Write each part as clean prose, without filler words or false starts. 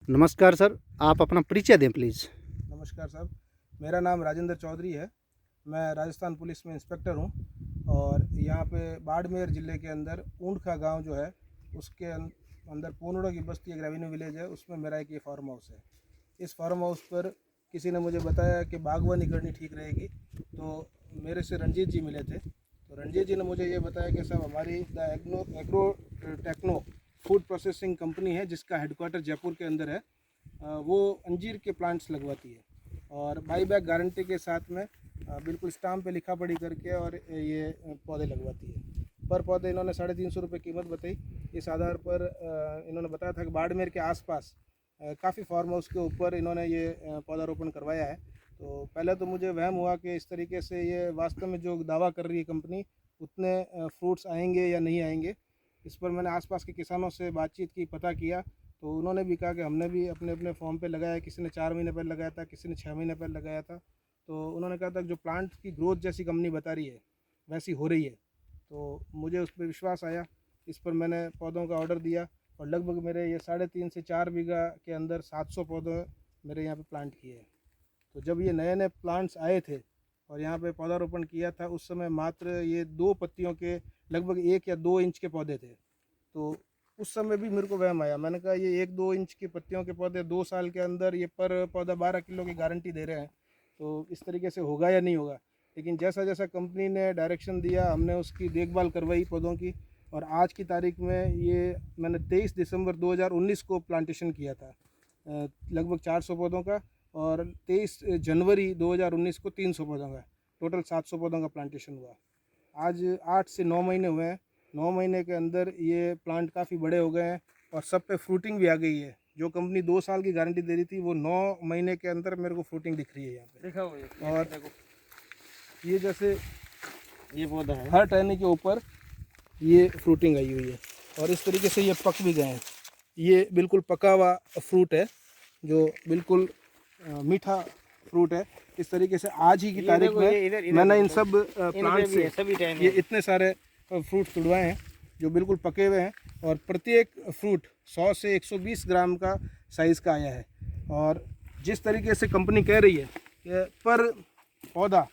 नमस्कार सर, आप अपना परिचय दें प्लीज़। नमस्कार साहब, मेरा नाम राजेंद्र चौधरी है। मैं राजस्थान पुलिस में इंस्पेक्टर हूँ और यहाँ पे बाड़मेर ज़िले के अंदर ऊंटखा गांव जो है उसके अंदर पोनड़ो की बस्ती एक रेवेन्यू विलेज है, उसमें मेरा एक ये फार्म हाउस है। इस फार्म हाउस पर किसी ने मुझे बताया कि बागवानी करनी ठीक रहेगी, तो मेरे से रंजीत जी मिले थे। तो रंजीत जी ने मुझे ये बताया कि साहब हमारी the agro techno food processing company है जिसका हेडक्वार्टर जयपुर के अंदर है। वो अंजीर के प्लांट्स लगवाती है और बाई बैक गारंटी के साथ में बिल्कुल स्टाम्प पे लिखा पढ़ी करके और ये पौधे लगवाती है। पर पौधे इन्होंने 350 रुपये कीमत बताई। इस आधार पर इन्होंने बताया था कि बाड़मेर के आसपास काफ़ी फार्म हाउस के ऊपर इन्होंने ये पौधारोपण करवाया है। तो पहले तो मुझे वहम हुआ कि इस तरीके से ये वास्तव में जो दावा कर रही है कंपनी उतने फ्रूट्स आएंगे या नहीं आएंगे। इस पर मैंने आसपास के किसानों से बातचीत की, पता किया, तो उन्होंने भी कहा कि हमने भी अपने अपने फॉर्म पे लगाया। किसी ने 4 महीने पहले लगाया था, किसी ने 6 महीने पहले लगाया था। तो उन्होंने कहा था कि जो प्लांट की ग्रोथ जैसी कंपनी बता रही है वैसी हो रही है। तो मुझे उस पर विश्वास आया। इस पर मैंने पौधों का ऑर्डर दिया और लगभग मेरे ये 3.5 से 4 बीघा के अंदर 700 पौधे मेरे यहाँ पे प्लांट किए हैं। तो जब ये नए नए प्लांट्स आए थे और यहाँ पे पौधारोपण किया था उस समय मात्र ये 2 पत्तियों के लगभग 1 या 2 इंच के पौधे थे। तो उस समय भी मेरे को वहम आया। मैंने कहा ये 1-2 इंच की पत्तियों के पौधे 2 साल के अंदर ये पर पौधा 12 किलो की गारंटी दे रहे हैं, तो इस तरीके से होगा या नहीं होगा। लेकिन जैसा जैसा कंपनी ने डायरेक्शन दिया हमने उसकी देखभाल करवाई पौधों की, और आज की तारीख में ये मैंने 23 दिसंबर 2019 को प्लांटेशन किया था लगभग 400 पौधों का, और 23 जनवरी 2019 को 300 पौधों का, टोटल 700 पौधों का प्लांटेशन हुआ। आज 8 से 9 महीने हुए हैं। 9 महीने के अंदर ये प्लांट काफ़ी बड़े हो गए हैं और सब पे फ्रूटिंग भी आ गई है। जो कंपनी 2 साल की गारंटी दे रही थी वो 9 महीने के अंदर मेरे को फ्रूटिंग दिख रही है यहाँ पे लिखा हुआ है। और ये जैसे ये पौधा है, हर टहनी के ऊपर ये फ्रूटिंग आई हुई है और इस तरीके से ये पक भी गए हैं। ये बिल्कुल पका हुआ फ्रूट है जो बिल्कुल मीठा फ्रूट है। इस तरीके से आज ही की तारीख में मैंने इन सब प्लांट से सभी टाइम ये इतने सारे फ्रूट तुड़वाए हैं जो बिल्कुल पके हुए हैं और प्रत्येक फ्रूट 100 से 120 ग्राम का साइज़ का आया है। और जिस तरीके से कंपनी कह रही है कि पर पौधा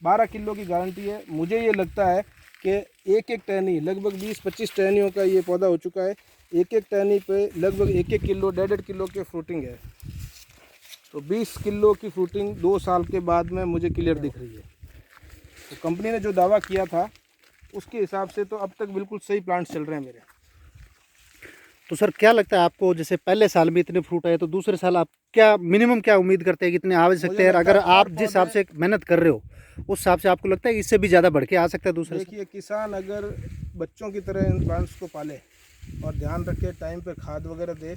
12 किलो की गारंटी है, मुझे ये लगता है कि एक एक टहनी लगभग 20-25 टहनियों का ये पौधा हो चुका है। एक एक टहनी पे लगभग 1-1 किलो 1.5 किलो के फ्रूटिंग है। तो 20 किलो की फ्रूटिंग 2 साल के बाद में मुझे क्लियर दिख रही है। तो कंपनी ने जो दावा किया था उसके हिसाब से तो अब तक बिल्कुल सही प्लांट्स चल रहे हैं मेरे। तो सर क्या लगता है आपको, जैसे पहले साल में इतने फ्रूट आए तो दूसरे साल आप क्या मिनिमम क्या उम्मीद करते हैं कि इतने आ भी सकते हैं? अगर आप जिस हिसाब से मेहनत कर रहे हो उस हिसाब से आपको लगता है कि इससे भी ज़्यादा बढ़ के आ सकता है दूसरे साल? देखिए, किसान अगर बच्चों की तरह इन प्लांट्स को पाले और ध्यान रखे, टाइम पे खाद वगैरह दे,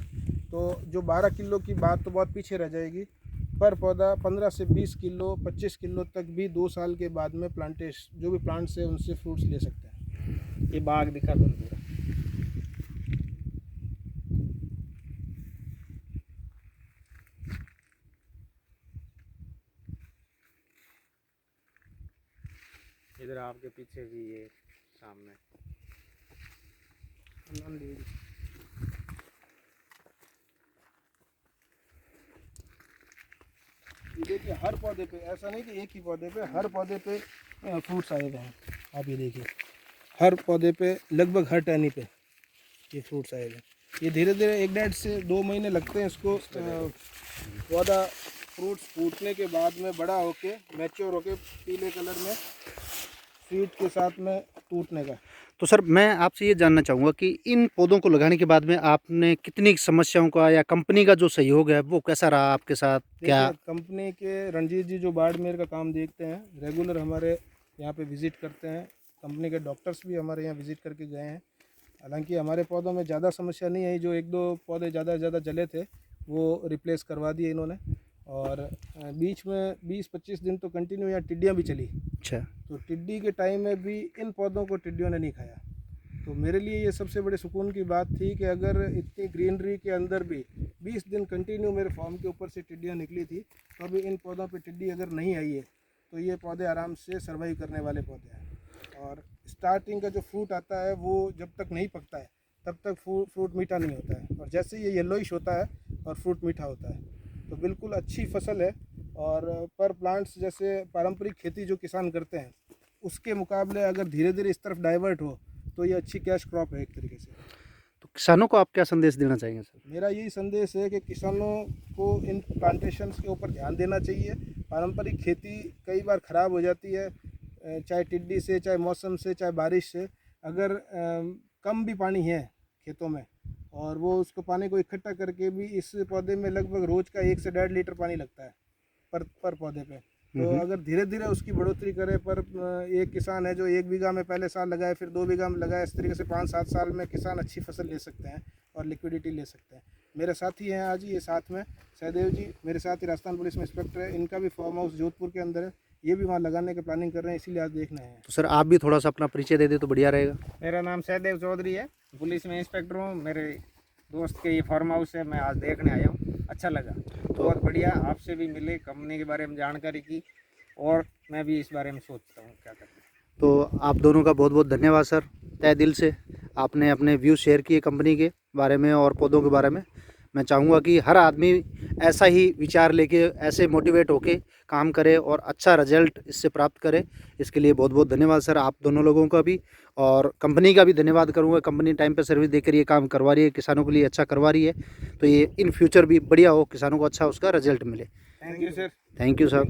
तो जो 12 किलो की बात तो बहुत पीछे रह जाएगी। पर पौधा 15 से 20 किलो 25 किलो तक भी 2 साल के बाद में प्लांटेशन जो भी प्लांट्स है उनसे फ्रूट्स ले सकते हैं। ये बाग दिखा दो पूरा। इधर आपके पीछे भी ये सामने देखिए, हर पौधे पे, ऐसा नहीं कि एक ही पौधे पे, हर पौधे पे फ्रूट्स आए हुए हैं। आप ये देखिए, हर पौधे पे लगभग हर टहनी पे ये फ्रूट्स आए हुए हैं। ये धीरे धीरे 1-1.5 से 2 महीने लगते हैं इसको पौधा फ्रूट्स फूटने के बाद में बड़ा होके मैच्योर होके पीले कलर में सीड के साथ में टूटने का। तो सर मैं आपसे ये जानना चाहूँगा कि इन पौधों को लगाने के बाद में आपने कितनी समस्याओं का या कंपनी का जो सहयोग है वो कैसा रहा आपके साथ? क्या कंपनी के रंजीत जी जो बाड़मेर का काम देखते हैं, रेगुलर हमारे यहाँ पे विज़िट करते हैं। कंपनी के डॉक्टर्स भी हमारे यहाँ विज़िट करके गए हैं। हालांकि हमारे पौधों में ज़्यादा समस्या नहीं आई, जो 1-2 पौधे ज़्यादा जले थे वो रिप्लेस करवा दिए इन्होंने। और बीच में 20-25 दिन तो कंटिन्यू यहाँ टिड्डियाँ भी चली। अच्छा, तो टिड्डी के टाइम में भी इन पौधों को टिड्डियों ने नहीं खाया। तो मेरे लिए ये सबसे बड़े सुकून की बात थी कि अगर इतनी ग्रीनरी के अंदर भी 20 दिन कंटिन्यू मेरे फार्म के ऊपर से टिड्डियाँ निकली थी, तो अभी इन पौधों पे टिड्डी अगर नहीं आई है तो ये पौधे आराम से सर्वाइव करने वाले पौधे हैं। और स्टार्टिंग का जो फ्रूट आता है वो जब तक नहीं पकता है तब तक फ्रूट मीठा नहीं होता है, और जैसे ये येलोइश होता है और फ्रूट मीठा होता है। तो बिल्कुल अच्छी फसल है। और पर प्लांट्स जैसे पारंपरिक खेती जो किसान करते हैं उसके मुकाबले अगर धीरे धीरे इस तरफ डाइवर्ट हो तो ये अच्छी कैश क्रॉप है एक तरीके से। तो किसानों को आप क्या संदेश देना चाहेंगे सर? मेरा यही संदेश है कि किसानों को इन प्लांटेशंस के ऊपर ध्यान देना चाहिए। पारंपरिक खेती कई बार ख़राब हो जाती है, चाहे टिड्डी से, चाहे मौसम से, चाहे बारिश से। अगर कम भी पानी है खेतों में और वो उसको पानी को इकट्ठा करके भी, इस पौधे में लगभग रोज़ का 1 से 1.5 लीटर पानी लगता है पर पौधे पे। तो अगर धीरे धीरे उसकी बढ़ोतरी करे, पर एक किसान है जो 1 बीघा में पहले साल लगाए, फिर 2 बीघा में लगाए, इस तरीके से 5-7 साल में किसान अच्छी फसल ले सकते हैं और लिक्विडिटी ले सकते हैं। मेरे साथी हैं आज ये साथ में, सहदेव जी मेरे साथ ही राजस्थान पुलिस में इंस्पेक्टर है, इनका भी फार्म हाउस जोधपुर के अंदर है, ये भी वहाँ लगाने की प्लानिंग कर रहे हैं, इसीलिए आज देखने हैं। तो सर आप भी थोड़ा सा अपना परिचय दे दे तो बढ़िया रहेगा। मेरा नाम सहदेव चौधरी है, पुलिस में इंस्पेक्टर हूँ। मेरे दोस्त के ये फार्म हाउस है, मैं आज देखने आया हूँ, अच्छा लगा, बहुत बढ़िया। आपसे भी मिले, कंपनी के बारे में जानकारी की और मैं भी इस बारे में सोचता हूँ क्या करना। तो आप दोनों का बहुत बहुत धन्यवाद सर, तहे दिल से आपने अपने व्यू शेयर किए कंपनी के बारे में और पौधों के बारे में। मैं चाहूँगा कि हर आदमी ऐसा ही विचार लेके, ऐसे मोटिवेट होके काम करे और अच्छा रिजल्ट इससे प्राप्त करे। इसके लिए बहुत बहुत धन्यवाद सर, आप दोनों लोगों का भी, और कंपनी का भी धन्यवाद करूँगा। कंपनी टाइम पे सर्विस देकर ये काम करवा रही है, किसानों के लिए अच्छा करवा रही है, तो ये इन फ्यूचर भी बढ़िया हो, किसानों को अच्छा उसका रिजल्ट मिले। Thank you sir. Thank you sir.